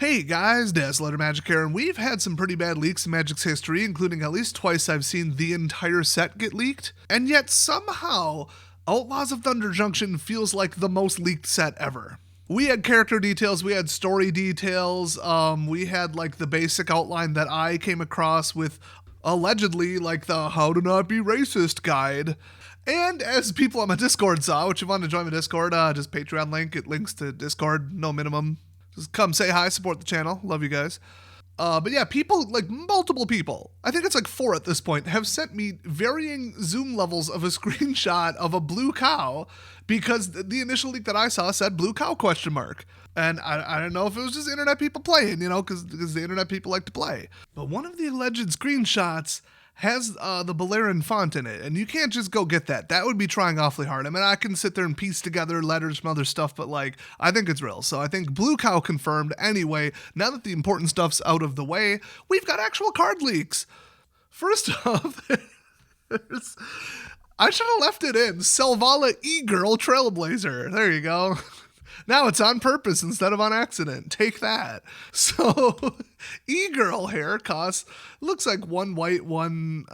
Hey guys, Dazzler Magic here, and we've had some pretty bad leaks in Magic's history, including at least twice I've seen the entire set get leaked, and yet somehow Outlaws of Thunder Junction feels like the most leaked set ever. We had character details, we had story details, we had like the basic outline that I came across with allegedly like the how to not be racist guide. And as people on my Discord saw, which if you want to join my Discord, just Patreon link, it links to Discord, no minimum. Just come say hi, support the channel. Love you guys. But yeah, people, like multiple people, I think it's like 4 at this point, have sent me varying zoom levels of a screenshot of a blue cow because the initial leak that I saw said blue cow ? And I don't know if it was just internet people playing, you know, because the internet people like to play. But one of the alleged screenshots has the Balearian font in it, and you can't just go get that. That would be trying awfully hard. I mean, I can sit there and piece together letters from other stuff, but like, I think it's real. So I think Blue Cow confirmed. Anyway, now that the important stuff's out of the way, we've got actual card leaks. First off, I should have left it in. Selvala E-Girl Trailblazer. There you go. Now it's on purpose instead of on accident. Take that. So, E-Girl hair costs, looks like 1 white, 1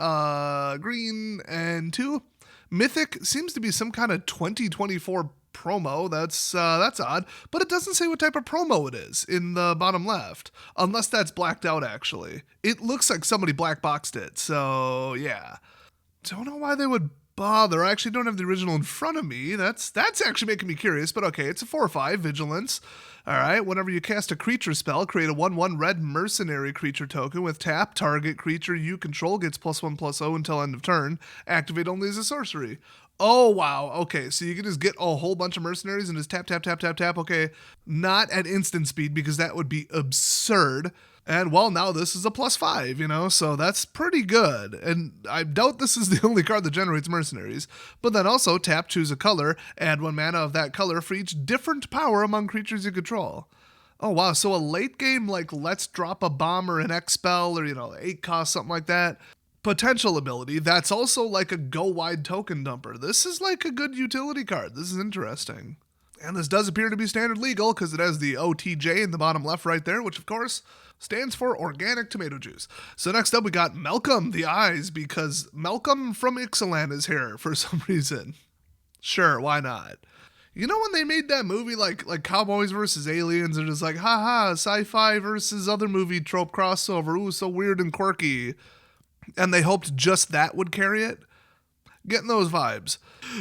green, and 2 mythic. Seems to be some kind of 2024 promo. That's odd. But it doesn't say what type of promo it is in the bottom left. Unless that's blacked out, actually. It looks like somebody black boxed it. So, yeah. Don't know why they would bother. I actually don't have the original in front of me. That's actually making me curious, but okay, it's a 4/5 vigilance. All right, whenever you cast a creature spell, create a 1/1 red mercenary creature token with tap. Target creature you control gets +1/+0 until end of turn. Activate only as a sorcery. Oh, wow. Okay, so you can just get a whole bunch of mercenaries and just tap, tap, tap, tap, tap. Okay, not at instant speed because that would be absurd. And well, now this is a +5, you know, so that's pretty good. And I doubt this is the only card that generates mercenaries. But then also tap, choose a color, add 1 mana of that color for each different power among creatures you control. Oh wow, so a late game like let's drop a bomb or an X spell or, you know, 8 cost, something like that. Potential ability, that's also like a go wide token dumper. This is like a good utility card. This is interesting. And this does appear to be standard legal because it has the OTJ in the bottom left right there, which of course stands for organic tomato juice. So next up we got Malcolm the Eyes because Malcolm from Ixalan is here for some reason. Sure, why not? You know when they made that movie like Cowboys versus Aliens, and just like, haha, sci-fi versus other movie trope crossover, ooh, so weird and quirky. And they hoped just that would carry it? Getting those vibes.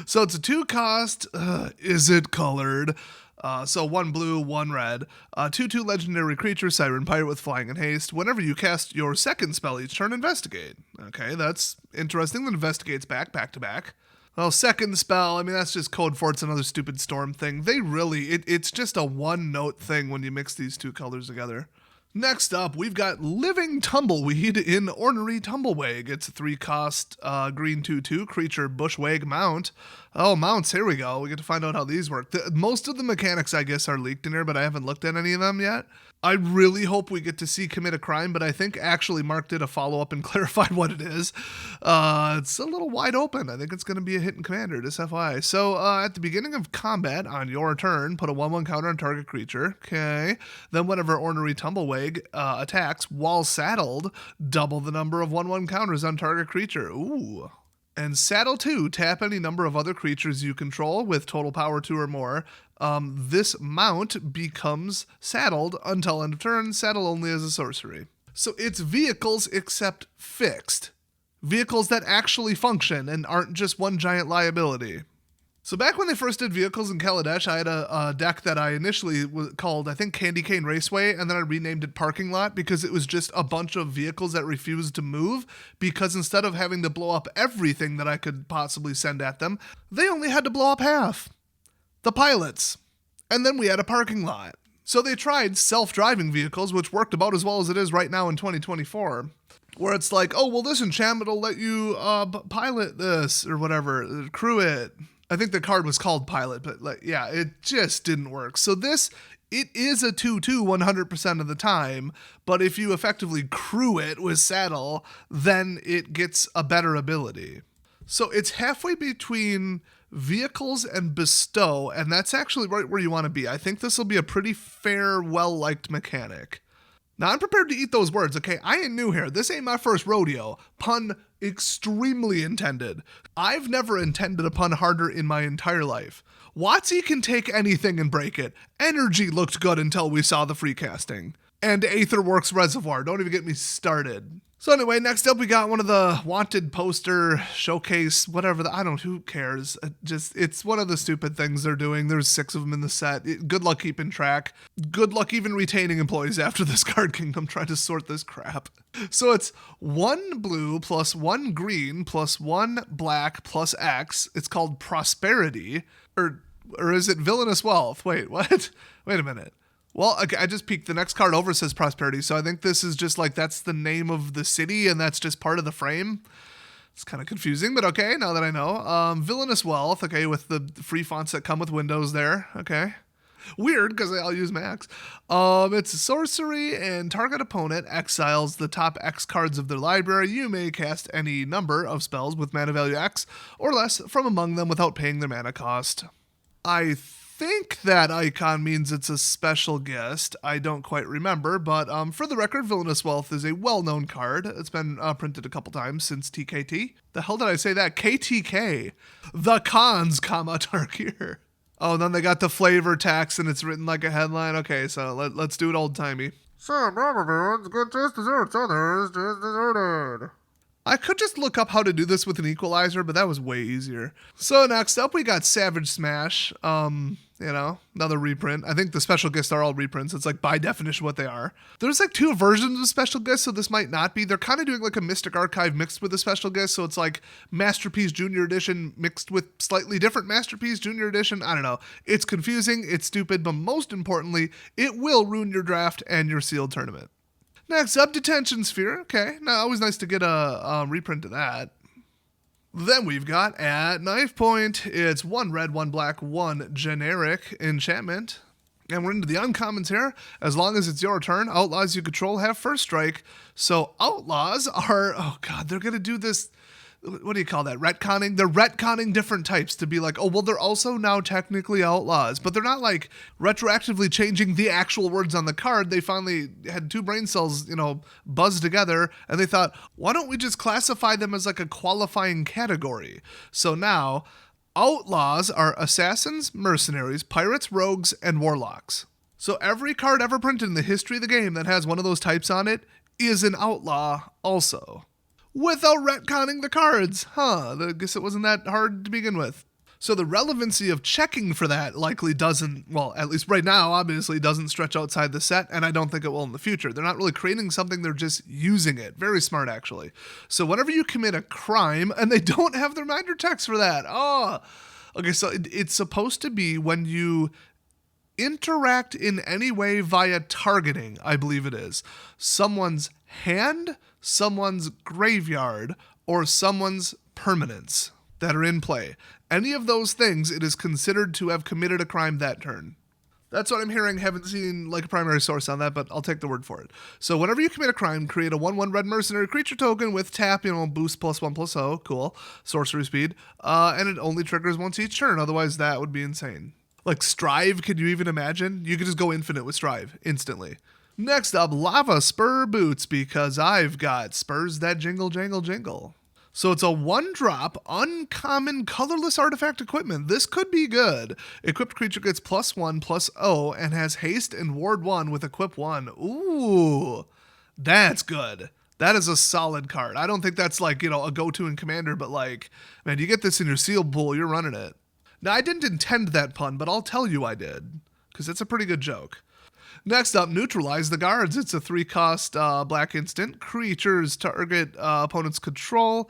So it's a 2 cost. Is it colored? So 1 blue, 1 red. 2/2 legendary creature, Siren Pirate with flying and haste. Whenever you cast your second spell each turn, investigate. Okay, that's interesting. That investigates back to back. Well, second spell, I mean, that's just code for it's another stupid storm thing. They really, it's just a 1-note thing when you mix these 2 colors together. Next up, we've got Living Tumbleweed in Ornery Tumblewag. It's a 3 cost green 2/2 creature bushwag mount. Oh, mounts, here we go. We get to find out how these work. Most of the mechanics, I guess, are leaked in here, but I haven't looked at any of them yet. I really hope we get to see Commit a Crime, but I think actually Mark did a follow-up and clarified what it is. It's a little wide open. I think it's going to be a hidden commander, just FYI. So at the beginning of combat, on your turn, put a 1/1 counter on target creature. Okay. Then whenever Ornery Tumblewag attacks, while saddled, double the number of 1/1 counters on target creature. Ooh. And saddle 2, tap any number of other creatures you control with total power 2 or more. This mount becomes saddled until end of turn, saddle only as a sorcery. So it's vehicles except fixed. Vehicles that actually function and aren't just one giant liability. So back when they first did vehicles in Kaladesh, I had a deck that I initially called, I think, Candy Cane Raceway, and then I renamed it Parking Lot because it was just a bunch of vehicles that refused to move because instead of having to blow up everything that I could possibly send at them, they only had to blow up half. The pilots. And then we had a parking lot. So they tried self-driving vehicles, which worked about as well as it is right now in 2024. Where it's like, oh, well, this enchantment will let you pilot this or whatever, crew it. I think the card was called Pilot, but like, yeah, it just didn't work. So it is a 2/2 100% of the time, but if you effectively crew it with saddle, then it gets a better ability. So it's halfway between vehicles, and bestow, and that's actually right where you want to be. I think this will be a pretty fair, well-liked mechanic. Now, I'm prepared to eat those words, okay? I ain't new here. This ain't my first rodeo. Pun extremely intended. I've never intended a pun harder in my entire life. WotC can take anything and break it. Energy looked good until we saw the free casting. And Aetherworks Reservoir. Don't even get me started. So anyway, next up we got one of the wanted poster showcase, whatever. Who cares? It's one of the stupid things they're doing. There's 6 of them in the set. Good luck keeping track. Good luck even retaining employees after this Card Kingdom trying to sort this crap. So it's 1 blue plus 1 green plus 1 black plus X. It's called Prosperity. Or is it Villainous Wealth? Wait, what? Wait a minute. Well, okay, I just peeked. The next card over says Prosperity, so I think this is just like that's the name of the city, and that's just part of the frame. It's kind of confusing, but okay, now that I know. Villainous Wealth, okay, with the free fonts that come with Windows there, okay. Weird, because I'll use Max. It's sorcery, and target opponent exiles the top X cards of their library. You may cast any number of spells with mana value X or less from among them without paying their mana cost. I think that icon means it's a special guest. I don't quite remember, but for the record, Villainous Wealth is a well-known card. It's been printed a couple times since TKT. The hell did I say that? KTK. The cons, Tarkir. Oh, and then they got the flavor text, and it's written like a headline. Okay, so let's do it old-timey. Some everyone's good taste desserts, others just deserted. I could just look up how to do this with an equalizer, but that was way easier. So next up, we got Savage Smash. Another reprint. I think the special gifts are all reprints. It's like by definition what they are. There's like 2 versions of special gifts, so this might not be. They're kind of doing like a Mystic Archive mixed with a special gift, so it's like Masterpiece Junior Edition mixed with slightly different Masterpiece Junior Edition. I don't know. It's confusing, it's stupid, but most importantly, it will ruin your draft and your sealed tournament. Next up, Detention Sphere. Okay, now always nice to get a reprint of that. Then we've got at Knife Point, it's 1 red, 1 black, 1 generic enchantment. And we're into the uncommons here. As long as it's your turn, Outlaws you control have first strike. So Outlaws are, oh god, they're going to do this, what do you call that, retconning? They're retconning different types to be like, oh, well, they're also now technically Outlaws. But they're not like retroactively changing the actual words on the card. They finally had 2 brain cells, buzz together, and they thought, why don't we just classify them as like a qualifying category? So now, Outlaws are assassins, mercenaries, pirates, rogues, and warlocks. So every card ever printed in the history of the game that has one of those types on it is an outlaw also. Without retconning the cards. I guess it wasn't that hard to begin with. So the relevancy of checking for that likely doesn't, well, at least right now, obviously doesn't stretch outside the set, and I don't think it will in the future. They're not really creating something, they're just using it. Very smart, actually. So whenever you commit a crime, and they don't have the reminder text for that. Okay, so it's supposed to be when you interact in any way via targeting, I believe it is, someone's hand, someone's graveyard, or someone's permanents that are in play. Any of those things, it is considered to have committed a crime that turn. That's what I'm hearing. Haven't seen like a primary source on that, but I'll take the word for it. So whenever you commit a crime, create a 1/1 red mercenary creature token with tap, boost +1/+0, cool, sorcery speed, and it only triggers once each turn. Otherwise, that would be insane. Like Strive, could you even imagine? You could just go infinite with Strive instantly. Next up, Lava Spur Boots, because I've got spurs that jingle, jangle, jingle. So it's a 1-drop, uncommon, colorless artifact equipment. This could be good. Equipped creature gets +1/+0 and has haste and ward 1 with equip 1. Ooh, that's good. That is a solid card. I don't think that's like, a go-to in Commander, but like, man, you get this in your sealed pool, you're running it. Now, I didn't intend that pun, but I'll tell you I did, because it's a pretty good joke. Next up, Neutralize the Guards. It's a 3-cost black instant. Creatures target opponent's control.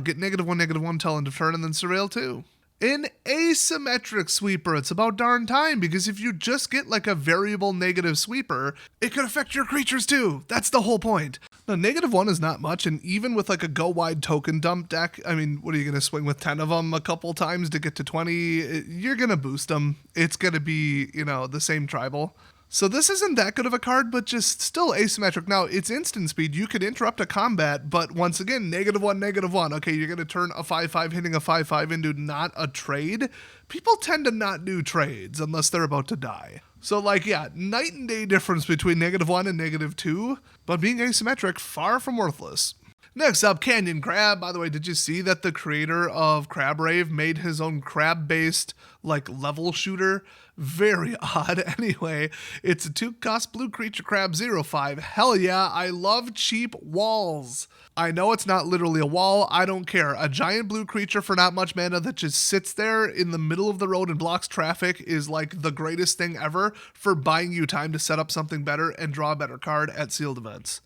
Get -1/-1 till end of turn, and then Surveil 2. An asymmetric sweeper. It's about darn time, because if you just get like a variable negative sweeper, it could affect your creatures too. That's the whole point. Now, -1 is not much, and even with like a go-wide token dump deck, I mean, what are you going to swing with 10 of them a couple times to get to 20? You're going to boost them. It's going to be, the same tribal. So this isn't that good of a card, but just still asymmetric. Now, it's instant speed. You could interrupt a combat, but once again, -1, -1. Okay, you're going to turn a 5/5 hitting a 5/5 into not a trade. People tend to not do trades unless they're about to die. So, like, yeah, night and day difference between -1 and -2, but being asymmetric, far from worthless. Next up, Canyon Crab. By the way, did you see that the creator of Crab Rave made his own crab-based, like, level shooter? Very odd. Anyway, it's a 2-cost blue creature crab 0/5. Hell yeah, I love cheap walls. I know it's not literally a wall. I don't care. A giant blue creature for not much mana that just sits there in the middle of the road and blocks traffic is like the greatest thing ever for buying you time to set up something better and draw a better card at sealed events.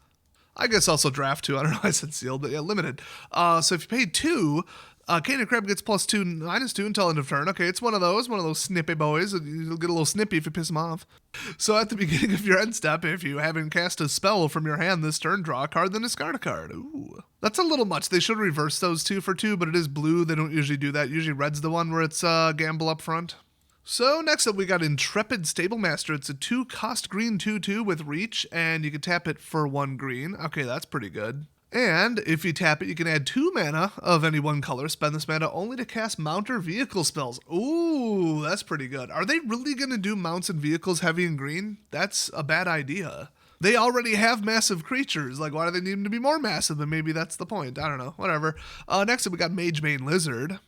I guess also draft too. I don't know why I said sealed, but yeah, limited. So if you pay 2, Canyon Crab gets +2, -2 until end of turn. Okay, it's one of those snippy boys. You'll get a little snippy if you piss them off. So at the beginning of your end step, if you haven't cast a spell from your hand this turn, draw a card, then discard a card. Ooh. That's a little much. They should reverse those 2 for 2, but it is blue. They don't usually do that. Usually red's the one where it's gamble up front. So next up we got Intrepid Stablemaster. It's a 2-cost green 2/2 with reach, and you can tap it for 1 green. Okay, that's pretty good. And if you tap it, you can add 2 mana of any one color. Spend this mana only to cast mount or vehicle spells. Ooh, that's pretty good. Are they really going to do mounts and vehicles heavy and green? That's a bad idea. They already have massive creatures. Like, why do they need them to be more massive? And maybe that's the point. I don't know. Whatever. Next up we got Magebane Lizard.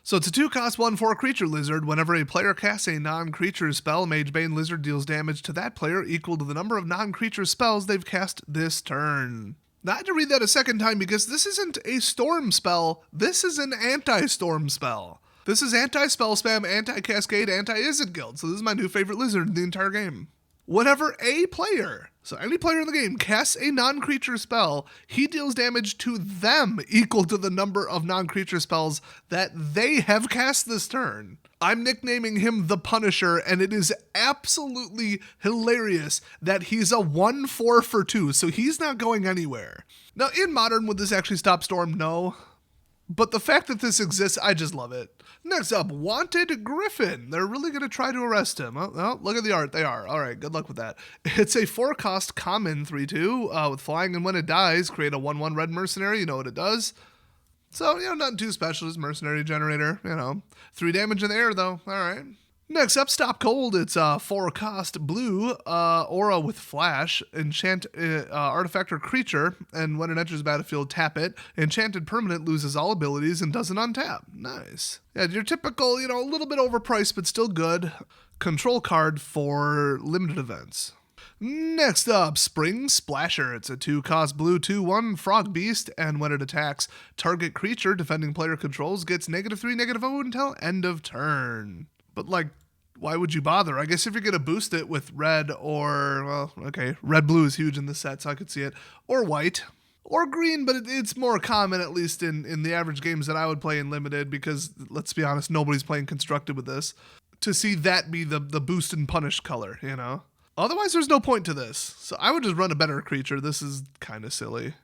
So it's a 2-cost 1/4 creature lizard. Whenever a player casts a non-creature spell, Magebane Lizard deals damage to that player equal to the number of non-creature spells they've cast this turn. Now I had to read that a second time because this isn't a storm spell. This is an anti-storm spell. This is anti-spell spam, anti-cascade, anti-Izzet Guild. So this is my new favorite lizard in the entire game. Whenever a player, so any player in the game, casts a non-creature spell, he deals damage to them equal to the number of non-creature spells that they have cast this turn. I'm nicknaming him the Punisher, and it is absolutely hilarious that he's a 1/4 for 2, so he's not going anywhere. Now, in Modern, would this actually stop Storm? No. But the fact that this exists, I just love it. Next up, Wanted Griffin. They're really going to try to arrest him. Oh, look at the art. They are. All right, good luck with that. It's a 4-cost common 3/2 with flying, and when it dies, create a 1/1 red mercenary. You know what it does. So, nothing too special. Just mercenary generator, 3 damage in the air, though. All right. Next up, Stop Cold. It's a 4-cost blue aura with flash. Enchant artifact or creature, and when it enters the battlefield, tap it. Enchanted permanent loses all abilities and doesn't untap. Nice. Yeah, your typical, a little bit overpriced, but still good control card for limited events. Next up, Spring Splasher. It's a 2-cost blue 2/1 frog beast, and when it attacks, target creature defending player controls gets -3, -0 until end of turn. But why would you bother? I guess if you're going to boost it with red or, well, okay, red-blue is huge in this set, so I could see it, or white, or green, but it's more common, at least in the average games that I would play in Limited, because, let's be honest, nobody's playing Constructed with this, to see that be the boost and punish color, Otherwise, there's no point to this, so I would just run a better creature. This is kind of silly.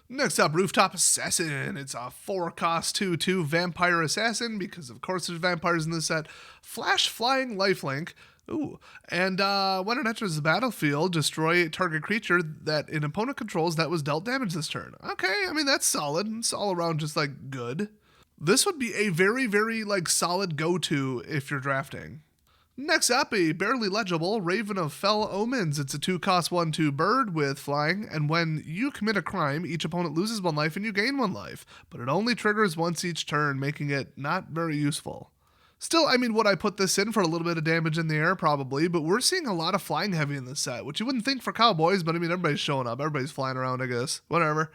Next up, Rooftop Assassin. It's a 4-cost 2/2 vampire assassin, because of course there's vampires in this set. Flash flying lifelink. Ooh. And when it enters the battlefield, destroy a target creature that an opponent controls that was dealt damage this turn. Okay, that's solid. It's all around just good. This would be a very, very solid go-to if you're drafting. Next up, a barely legible Raven of Fell Omens. It's a 2-cost 1/2 bird with flying, and when you commit a crime, each opponent loses 1 life and you gain 1 life, but it only triggers once each turn, making it not very useful. Still, would I put this in for a little bit of damage in the air? Probably, but we're seeing a lot of flying heavy in this set, which you wouldn't think for Cowboys, but everybody's showing up. Everybody's flying around, I guess. Whatever.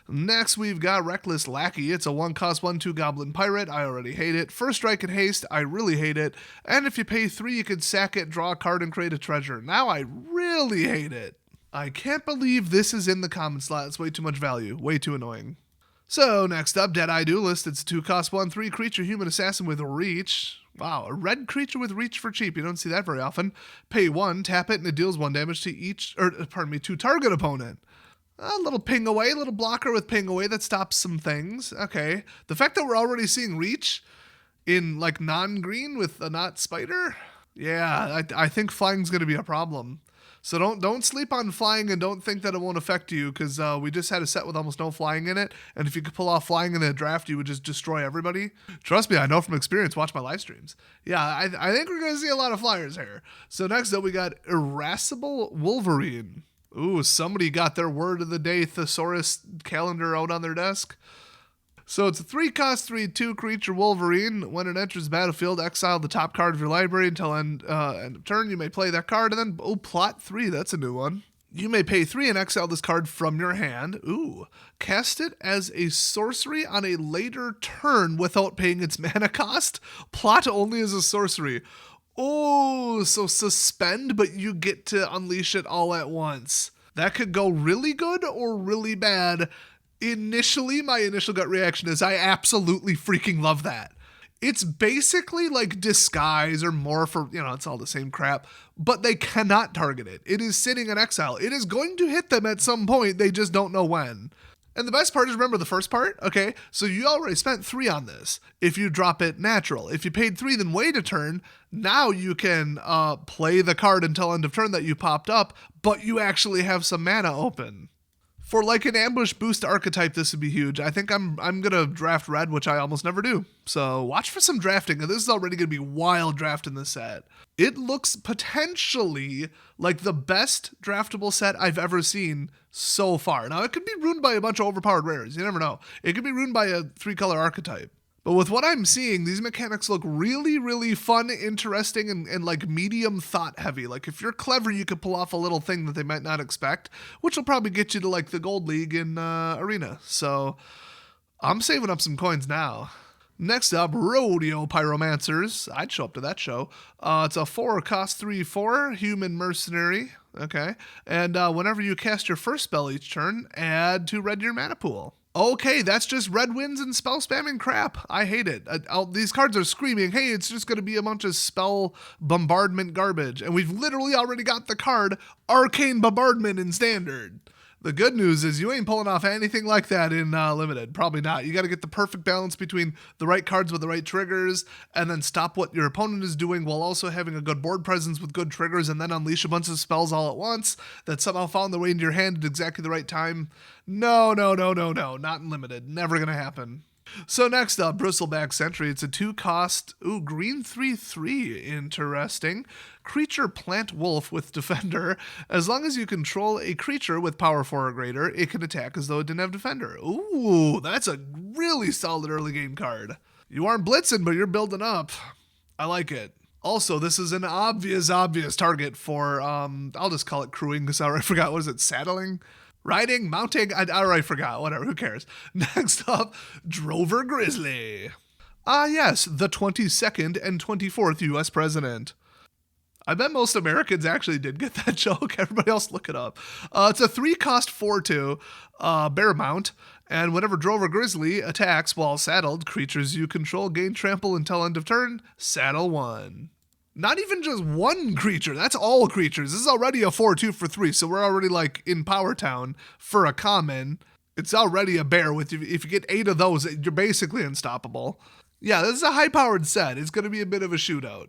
Next, we've got Reckless Lackey. It's a 1-cost 1/2 Goblin Pirate. I already hate it. First Strike and Haste. I really hate it. And if you pay 3, you can sack it, draw a card, and create a treasure. Now I really hate it. I can't believe this is in the common slot. It's way too much value. Way too annoying. So next up, Deadeye Duelist. It's a 2-cost 1/3 creature human assassin with reach. Wow, a red creature with reach for cheap. You don't see that very often. Pay 1, tap it, and it deals 1 damage to target opponent. A little ping away, a little blocker with ping away that stops some things. Okay. The fact that we're already seeing reach in non-green with a not spider. Yeah, I think flying's going to be a problem. So don't sleep on flying and don't think that it won't affect you, because we just had a set with almost no flying in it, and if you could pull off flying in a draft, you would just destroy everybody. Trust me, I know from experience. Watch my live streams. Yeah, I think we're gonna see a lot of flyers here. So next up, we got Irascible Wolverine. Ooh, somebody got their word of the day thesaurus calendar out on their desk. So it's a 3-cost 3/2 creature Wolverine. When it enters the battlefield, exile the top card of your library until end of turn. You may play that card and then plot 3. That's a new one. You may pay 3 and exile this card from your hand. Ooh. Cast it as a sorcery on a later turn without paying its mana cost. Plot only as a sorcery. Oh, so suspend, but you get to unleash it all at once. That could go really good or really bad. Initially, my initial gut reaction is I absolutely freaking love that. It's basically like disguise or morph, or, it's all the same crap, but they cannot target it. It is sitting in exile. It is going to hit them at some point. They just don't know when. And the best part is, remember the first part? Okay, so you already spent 3 on this. If you drop it natural. If you paid 3, then wait a turn. Now you can play the card until end of turn that you popped up, but you actually have some mana open. For like an ambush boost archetype, this would be huge. I think I'm gonna draft red, which I almost never do. So watch for some drafting. This is already gonna be wild draft in this set. It looks potentially like the best draftable set I've ever seen so far. Now it could be ruined by a bunch of overpowered rares. You never know. It could be ruined by a 3-color archetype. But with what I'm seeing, these mechanics look really, really fun, interesting, and like medium thought heavy. Like if you're clever, you could pull off a little thing that they might not expect, which will probably get you to like the gold league in Arena. So I'm saving up some coins now. Next up, Rodeo Pyromancers. I'd show up to that show. It's a 4-cost 3/4 human mercenary. Okay. And whenever you cast your first spell each turn, add 2 red to your mana pool. Okay, that's just red wins and spell spamming crap. I hate it. These cards are screaming, hey, it's just going to be a bunch of spell bombardment garbage. And we've literally already got the card Arcane Bombardment in Standard. The good news is you ain't pulling off anything like that in Limited. Probably not. You got to get the perfect balance between the right cards with the right triggers, and then stop what your opponent is doing while also having a good board presence with good triggers, and then unleash a bunch of spells all at once that somehow found their way into your hand at exactly the right time. No. Not in Limited. Never going to happen. So next up, Bristleback Sentry. It's a 2-cost, green 3/3. Interesting. Creature plant wolf with Defender. As long as you control a creature with power 4 or greater, it can attack as though it didn't have Defender. Ooh, that's a really solid early game card. You aren't blitzing, but you're building up. I like it. Also, this is an obvious target for, I'll just call it crewing because I already forgot, what is it, saddling? Riding, mounting, I already forgot, whatever, who cares. Next up, Drover Grizzly. Yes, the 22nd and 24th U.S. President. I bet most Americans actually did get that joke. Everybody else look it up. It's a 3-cost 4/2 bear mount, and whenever Drover Grizzly attacks while saddled, creatures you control gain trample until end of turn, saddle 1. Not even just one creature. That's all creatures. This is already a 4/2 for 3, so we're already like in Power Town for a common. It's already a bear. If you get 8 of those, you're basically unstoppable. Yeah, this is a high-powered set. It's going to be a bit of a shootout.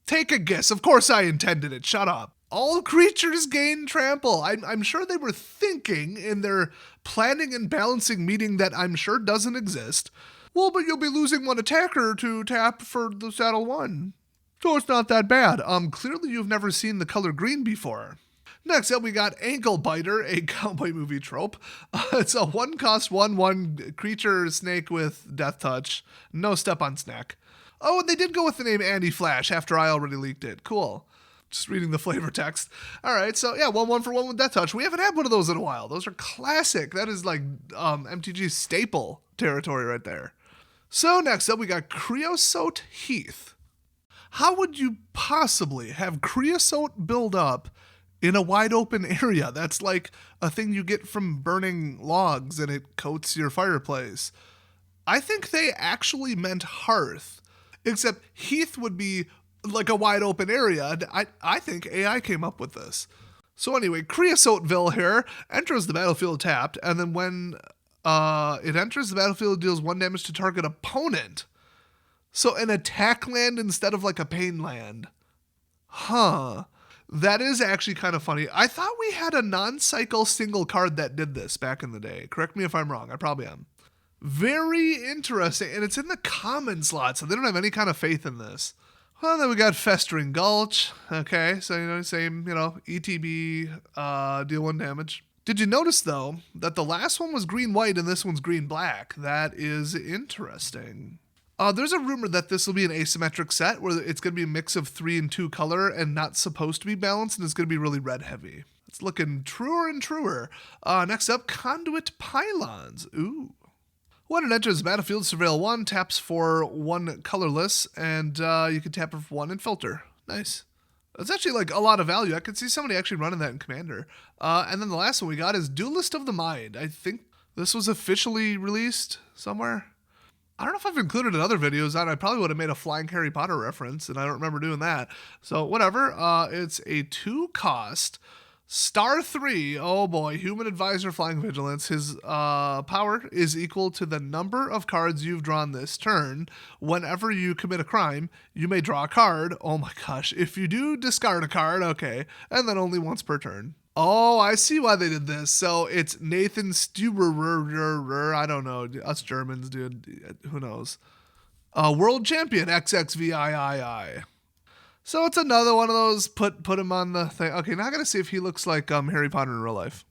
Take a guess. Of course I intended it. Shut up. All creatures gain trample. I'm sure they were thinking in their planning and balancing meeting that I'm sure doesn't exist. Well, but you'll be losing one attacker to tap for the saddle 1. So it's not that bad. Clearly you've never seen the color green before. Next up, we got Ankle Biter, a cowboy movie trope. It's a 1-cost 1/1 creature snake with death touch. No step on snack. Oh, and they did go with the name Andy Flash after I already leaked it. Cool. Just reading the flavor text. All right, so yeah, 1/1 for 1 with death touch. We haven't had one of those in a while. Those are classic. That is like MTG staple territory right there. So next up, we got Creosote Heath. How would you possibly have creosote build up in a wide open area? That's like a thing you get from burning logs and it coats your fireplace. I think they actually meant hearth, except heath would be like a wide open area. I think AI came up with this. So anyway, Creosoteville here enters the battlefield tapped, and then when it enters the battlefield, it deals 1 damage to target opponent. So an attack land instead of like a pain land. Huh. That is actually kind of funny. I thought we had a non-cycle single card that did this back in the day. Correct me if I'm wrong. I probably am. Very interesting. And it's in the common slot, so they don't have any kind of faith in this. Well, then we got Festering Gulch. Okay, so, same, ETB, deal 1 damage. Did you notice, though, that the last one was green-white and this one's green-black? That is interesting. There's a rumor that this will be an asymmetric set where it's going to be a mix of 3 and 2 color and not supposed to be balanced, and it's going to be really red-heavy. It's looking truer and truer. Next up, Conduit Pylons. Ooh. When it enters the battlefield, Surveil 1 taps for 1 colorless, and you can tap it for 1 and filter. Nice. That's actually like a lot of value. I could see somebody actually running that in Commander. And then the last one we got is Duelist of the Mind. I think this was officially released somewhere. I don't know if I've included in other videos that I probably would have made a flying Harry Potter reference, and I don't remember doing that. So whatever. It's a 2-cost. Star 3, oh boy, Human Advisor Flying Vigilance. His power is equal to the number of cards you've drawn this turn. Whenever you commit a crime, you may draw a card. Oh my gosh, if you do, discard a card, okay. And then only once per turn. Oh, I see why they did this. So it's Nathan Stuber, I don't know, us Germans, dude, who knows. World Champion, XXVIII. So it's another one of those, put him on the thing. Okay, now I gotta see if he looks like Harry Potter in real life.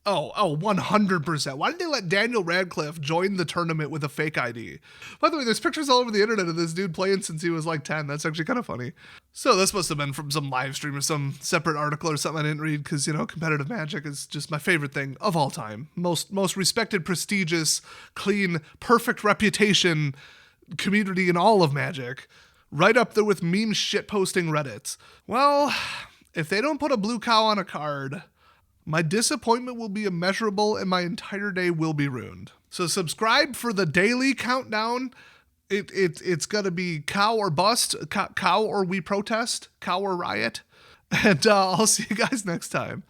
Oh, 100%. Why did they let Daniel Radcliffe join the tournament with a fake ID? By the way, there's pictures all over the internet of this dude playing since he was like 10. That's actually kind of funny. So this must have been from some live stream or some separate article or something I didn't read because, competitive Magic is just my favorite thing of all time. Most respected, prestigious, clean, perfect reputation community in all of Magic. Right up there with meme shitposting Reddits. Well, if they don't put a blue cow on a card, my disappointment will be immeasurable and my entire day will be ruined. So subscribe for the daily countdown. It's going to be cow or bust, cow or we protest, cow or riot. And I'll see you guys next time.